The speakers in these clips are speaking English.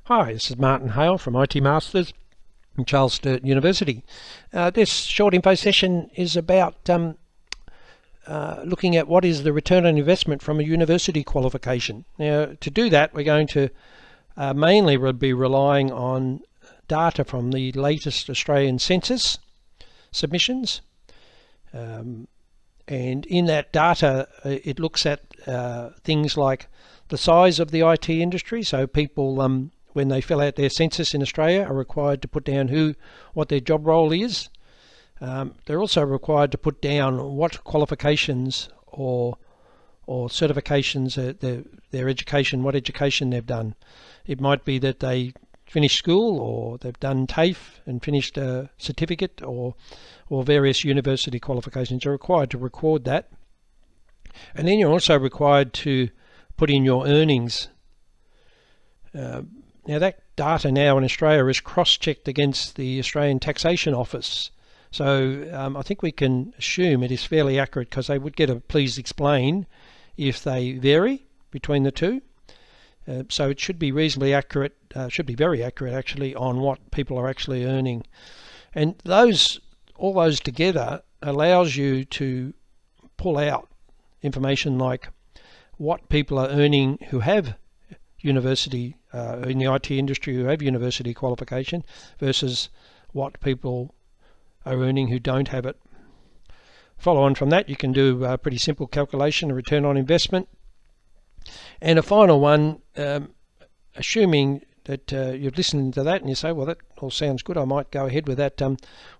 Hi, this is Martin Hale from IT Masters from Charles Sturt University. This short info session is about looking at what is the return on investment from a university qualification. Now, to do that, we're going to mainly be relying on data from the latest Australian census submissions. And in that data, it looks at things like the size of the IT industry. So people, when they fill out their census in Australia, are required to put down what their job role is. They're also required to put down what qualifications or certifications, their education, what education they've done. It might be that they finished school, or they've done TAFE and finished a certificate, or various university qualifications. You're required to record that. And then you're also required to put in your earnings. Now that data now in Australia is cross-checked against the Australian Taxation Office. So I think we can assume it is fairly accurate, because they would get a please explain if they vary between the two. So it should be reasonably accurate, should be very accurate actually, on what people are actually earning. And all those together allows you to pull out information like what people are earning who have university, in the IT industry, who have university qualification, versus what people are earning who don't have it. Follow on from that, you can do a pretty simple calculation of return on investment. And a final one, assuming that you've listened to that and you say, well, that all sounds good, I might go ahead with that.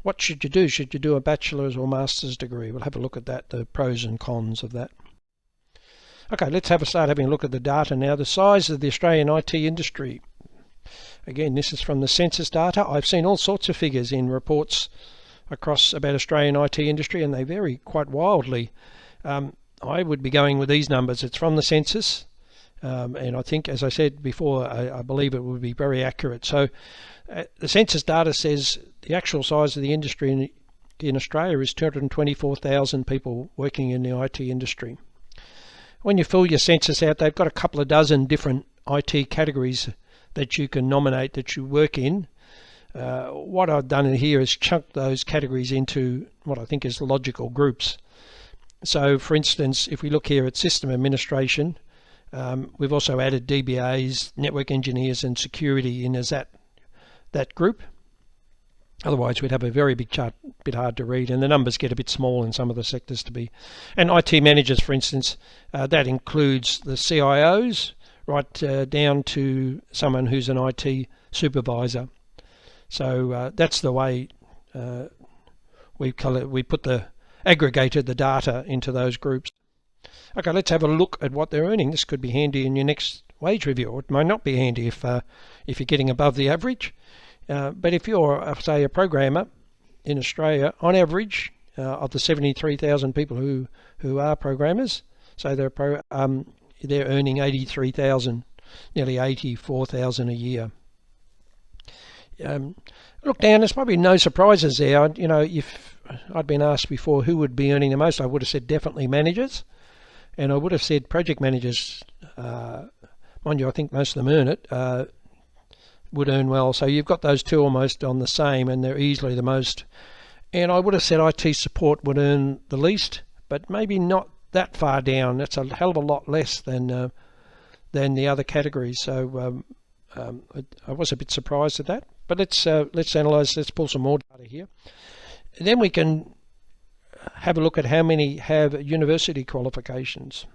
What should you do? Should you do a bachelor's or master's degree? We'll have a look at that, the pros and cons of that. Okay, let's start having a look at the data now. The size of the Australian IT industry. Again, this is from the census data. I've seen all sorts of figures in reports across about Australian IT industry, and they vary quite wildly. I would be going with these numbers. It's from the census, and I think, as I said before, I believe it would be very accurate. So the census data says the actual size of the industry in Australia is 224,000 people working in the IT industry. When you fill your census out, they've got a couple of dozen different IT categories that you can nominate that you work in. What I've done here is chunk those categories into what I think is logical groups. So, for instance, if we look here at system administration, we've also added DBAs, network engineers, and security in as that group. Otherwise, we'd have a very big chart, a bit hard to read, and the numbers get a bit small in some of the sectors to be. And IT managers, for instance, that includes the CIOs right down to someone who's an IT supervisor. So that's the way we aggregated the data into those groups. Okay, let's have a look at what they're earning. This could be handy in your next wage review, or it might not be handy if you're getting above the average. But if you're, say, a programmer in Australia, on average, of the 73,000 people who are programmers, so they're earning 83,000, nearly 84,000 a year. Look down, there's probably no surprises there. If I'd been asked before who would be earning the most, I would have said definitely managers, and I would have said project managers. Mind you, I think most of them earn it. Would earn well. So you've got those two almost on the same, and they're easily the most. And I would have said IT support would earn the least, but maybe not that far down. That's a hell of a lot less than the other categories. So I was a bit surprised at that. But let's analyse. Let's pull some more data here. And then we can have a look at how many have university qualifications.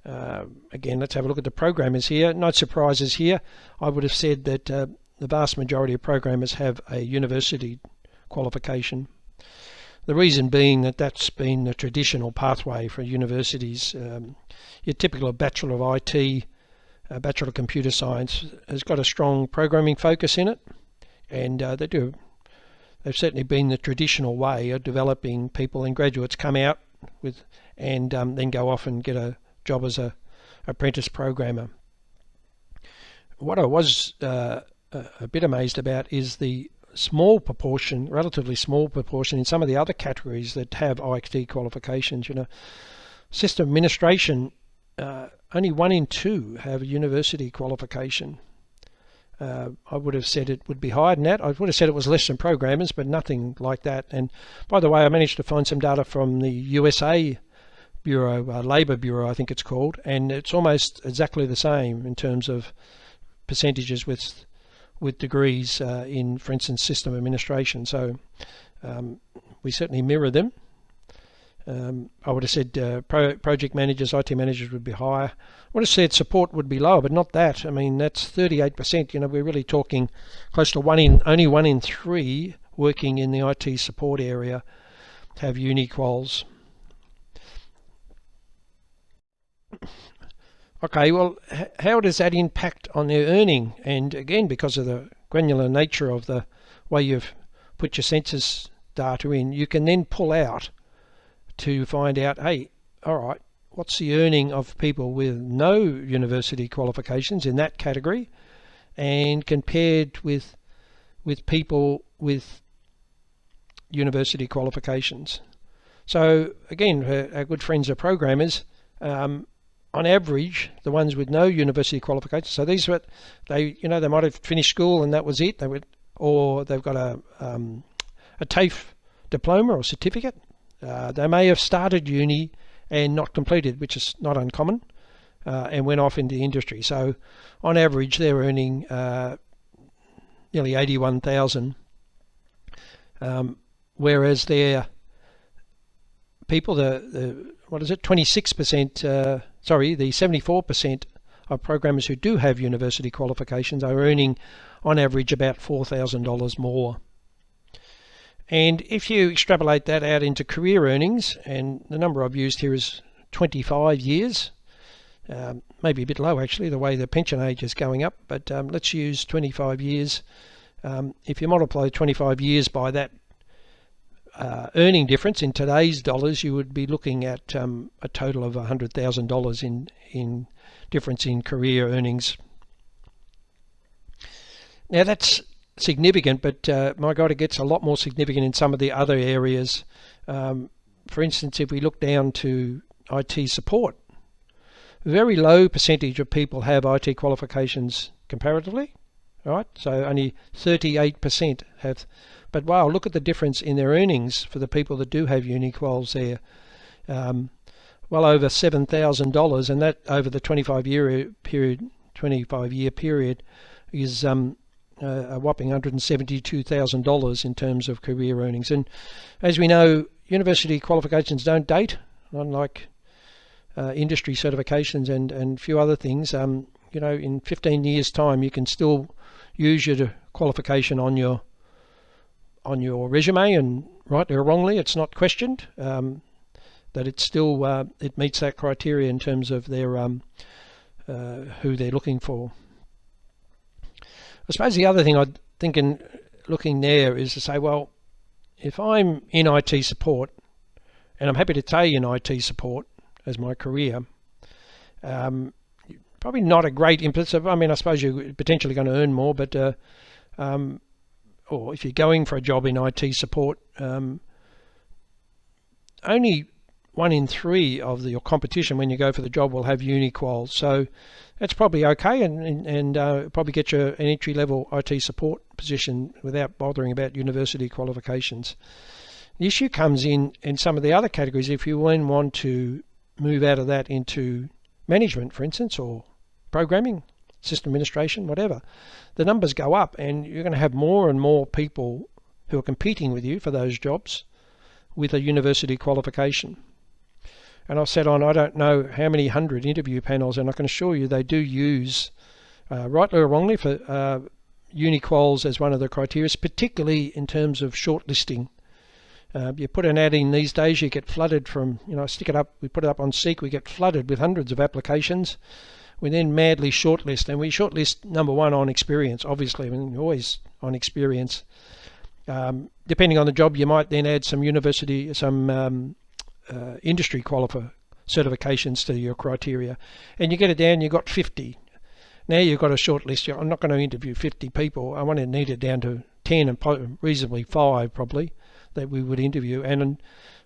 Again, let's have a look at the programmers here. No surprises here. I would have said that the vast majority of programmers have a university qualification. The reason being that that's been the traditional pathway for universities. Your typical Bachelor of IT, Bachelor of Computer Science, has got a strong programming focus in it, and they've certainly been the traditional way of developing people, and graduates come out with and then go off and get a job as a apprentice programmer. What I was a bit amazed about is the relatively small proportion in some of the other categories that have IT qualifications. System administration, only 1 in 2 have a university qualification. I would have said it would be higher than that. I would have said it was less than programmers, but nothing like that. And by the way, I managed to find some data from the USA Bureau, Labour Bureau, I think it's called, and it's almost exactly the same in terms of percentages with degrees in, for instance, system administration. So we certainly mirror them. I would have said project managers, IT managers would be higher. I would have said support would be lower, but not that. I mean, that's 38%. You know, we're really talking close to only one in three working in the IT support area have uni quals. Okay, well, how does that impact on their earning? And again, because of the granular nature of the way you've put your census data in, you can then pull out to find out, hey, all right, what's the earning of people with no university qualifications in that category, and compared with people with university qualifications. So again, our good friends are programmers. On average, the ones with no university qualifications, so these are they might have finished school and that was it. Or they've got a TAFE diploma or certificate. They may have started uni and not completed, which is not uncommon, and went off into industry. So on average, they're earning nearly 81,000, whereas their people, the 26%, the 74% of programmers who do have university qualifications are earning on average about $4,000 more. And if you extrapolate that out into career earnings, and the number I've used here is 25 years, maybe a bit low actually, the way the pension age is going up, but let's use 25 years. If you multiply 25 years by that earning difference in today's dollars, you would be looking at a total of $100,000 in difference in career earnings. Now that's significant, but my God, it gets a lot more significant in some of the other areas. For instance, if we look down to IT support, a very low percentage of people have IT qualifications comparatively, right? So only 38% have. But wow, look at the difference in their earnings for the people that do have uni quals there. Well over $7,000, and that over the 25-year period is a whopping $172,000 in terms of career earnings. And as we know, university qualifications don't date, unlike industry certifications and a few other things. In 15 years' time, you can still use your qualification on your resume, and rightly or wrongly, it's not questioned. That it's still it meets that criteria in terms of their who they're looking for. I suppose the other thing I'd think in looking there is to say, well, if I'm in IT support, and I'm happy to stay in IT support as my career, probably not a great impetus. I mean, I suppose you're potentially going to earn more, but or if you're going for a job in IT support, only 1 in 3 of your competition when you go for the job will have uni quals. So that's probably okay, and probably get you an entry-level IT support position without bothering about university qualifications. The issue comes in some of the other categories. If you then want to move out of that into management, for instance, or programming, system administration, whatever, the numbers go up, and you're going to have more and more people who are competing with you for those jobs with a university qualification. And I've sat on, I don't know how many hundred interview panels, and I can assure you they do use, rightly or wrongly, for uni quals as one of the criteria, particularly in terms of shortlisting. You put an ad in these days, you get flooded from, stick it up, we put it up on Seek, we get flooded with hundreds of applications. We then madly shortlist, and we shortlist number one on experience, obviously. I mean, always on experience. Depending on the job, you might then add some industry certifications to your criteria, and you get it down, you've got 50. Now you've got a shortlist. I'm not going to interview 50 people. I want to need it down to 10 and reasonably 5 probably that we would interview, and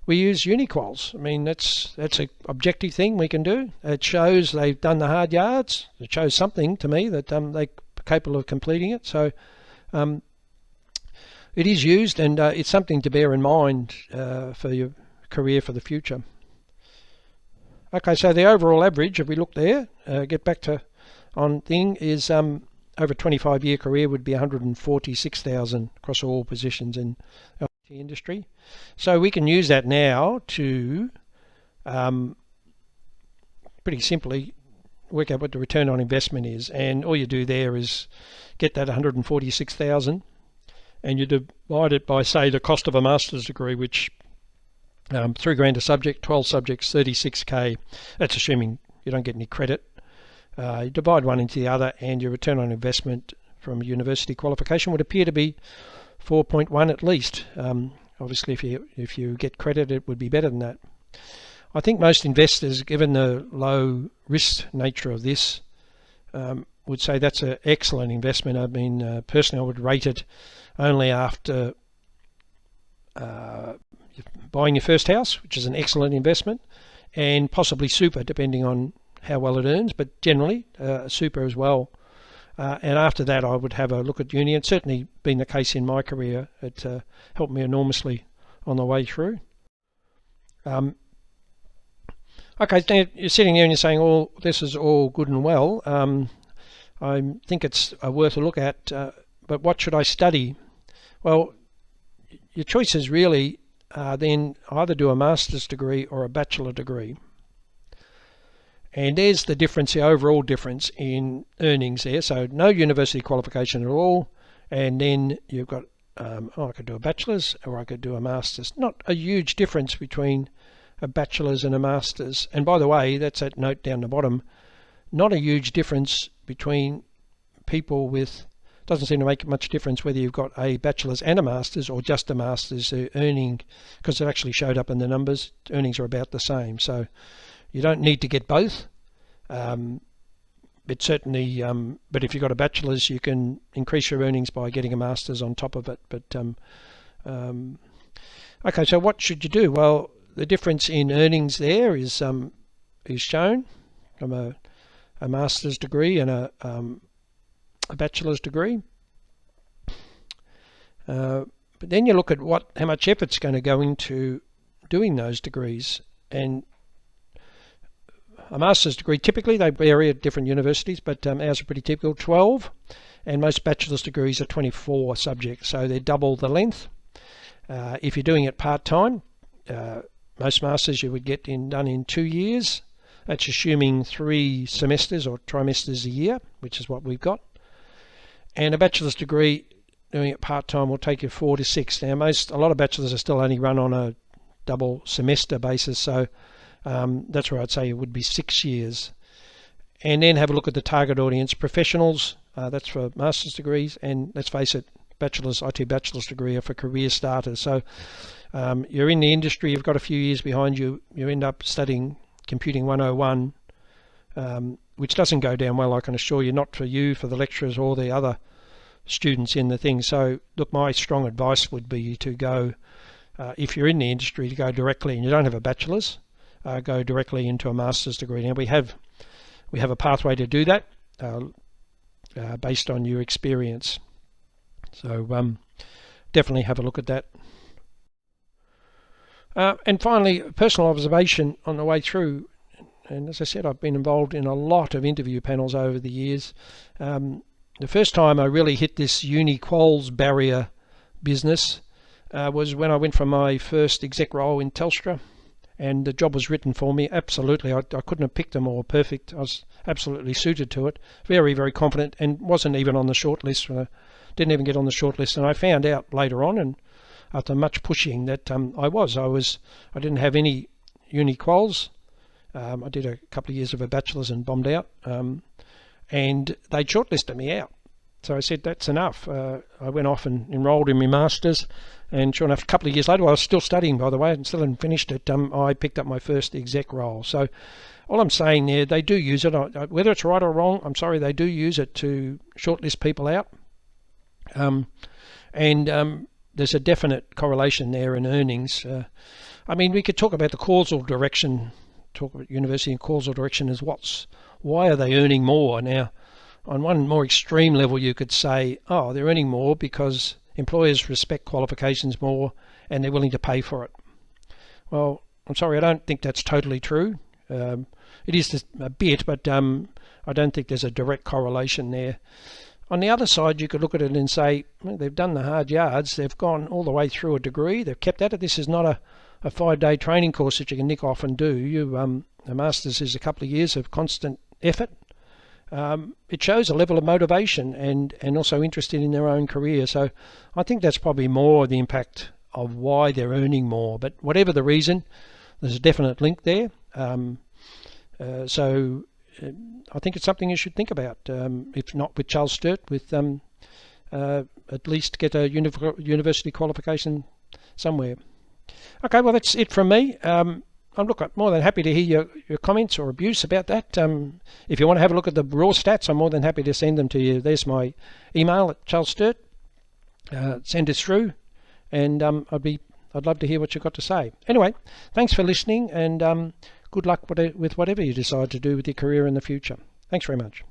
we use uni-quals. I mean, that's an objective thing we can do. It shows they've done the hard yards. It shows something to me that they capable of completing it. So it is used, and it's something to bear in mind for your career for the future. Okay, so the overall average, if we look there, get back to on thing, is over a 25-year career would be 146,000 across all positions in the IT industry. So we can use that now to pretty simply work out what the return on investment is, and all you do there is get that 146,000 and you divide it by, say, the cost of a master's degree, which $3,000 a subject, 12 subjects, 36k. That's assuming you don't get any credit. You divide one into the other, and your return on investment from university qualification would appear to be 4.1 at least. Obviously, if you get credit, it would be better than that. I think most investors, given the low risk nature of this, would say that's an excellent investment. I mean, personally, I would rate it only after buying your first house, which is an excellent investment, and possibly super, depending on how well it earns, but generally super as well. And after that, I would have a look at uni, and certainly been the case in my career. It helped me enormously on the way through. Okay, now you're sitting there and you're saying, "Oh, this is all good and well. I think it's worth a look at, but what should I study?" Well, your choices really are then either do a master's degree or a bachelor degree. And there's the difference, the overall difference in earnings there. So no university qualification at all, and then you've got, I could do a bachelor's or I could do a master's. Not a huge difference between a bachelor's and a master's. And by the way, that's that note down the bottom. Not a huge difference between people with, doesn't seem to make much difference whether you've got a bachelor's and a master's or just a master's. Earning, because it actually showed up in the numbers, earnings are about the same. So you don't need to get both. But certainly, but if you've got a bachelor's, you can increase your earnings by getting a master's on top of it. But okay, so what should you do? Well, the difference in earnings there is shown from a master's degree and a bachelor's degree. But then you look at how much effort's going to go into doing those degrees. And a master's degree, typically they vary at different universities, but ours are pretty typical, 12, and most bachelor's degrees are 24 subjects, so they're double the length. If you're doing it part-time, most masters you would get done in 2 years. That's assuming 3 semesters or trimesters a year, which is what we've got. And a bachelor's degree, doing it part-time, will take you 4 to 6. Now, a lot of bachelors are still only run on a double semester basis, so that's where I'd say it would be 6 years. And then have a look at the target audience. Professionals, that's for master's degrees, and let's face it, IT bachelor's degree are for career starters. So you're in the industry, you've got a few years behind you, you end up studying Computing 101, which doesn't go down well, I can assure you, not for you, for the lecturers or the other students in the thing. So look, my strong advice would be to go, if you're in the industry, to go directly, and you don't have a bachelor's, go directly into a master's degree. Now we have a pathway to do that based on your experience. So definitely have a look at that. And finally, personal observation on the way through. And as I said, I've been involved in a lot of interview panels over the years. The first time I really hit this uni-quals barrier business was when I went for my first exec role in Telstra, and the job was written for me. Absolutely, I couldn't have picked a more perfect. I was absolutely suited to it. Very, very confident, and wasn't even on the shortlist. Didn't even get on the shortlist, and I found out later on, and after much pushing, that I didn't have any uni-quals. I did a couple of years of a bachelor's and bombed out, and they shortlisted me out. So I said, that's enough. I went off and enrolled in my master's, and sure enough, a couple of years later, I was still studying, by the way, and still hadn't finished it, I picked up my first exec role. So all I'm saying there, they do use it, whether it's right or wrong, I'm sorry, they do use it to shortlist people out. There's a definite correlation there in earnings. I mean, we could talk about the causal direction, talk about university and causal direction as why are they earning more? Now, on one more extreme level, you could say, oh, they're earning more because employers respect qualifications more and they're willing to pay for it. Well, I'm sorry, I don't think that's totally true. It is a bit, but I don't think there's a direct correlation there. On the other side, you could look at it and say, well, they've done the hard yards, they've gone all the way through a degree, they've kept at it. This is not a 5-day training course that you can nick off and do. A master's is a couple of years of constant effort. It shows a level of motivation and also interest in their own career. So I think that's probably more the impact of why they're earning more. But whatever the reason, there's a definite link there. So I think it's something you should think about. If not with Charles Sturt, with at least get a university qualification somewhere. Okay, well, that's it from me. I'm more than happy to hear your comments or abuse about that. If you want to have a look at the raw stats, I'm more than happy to send them to you. There's my email at Charles Sturt. Send it through, and I'd love to hear what you've got to say. Anyway, thanks for listening, and good luck with whatever you decide to do with your career in the future. Thanks very much.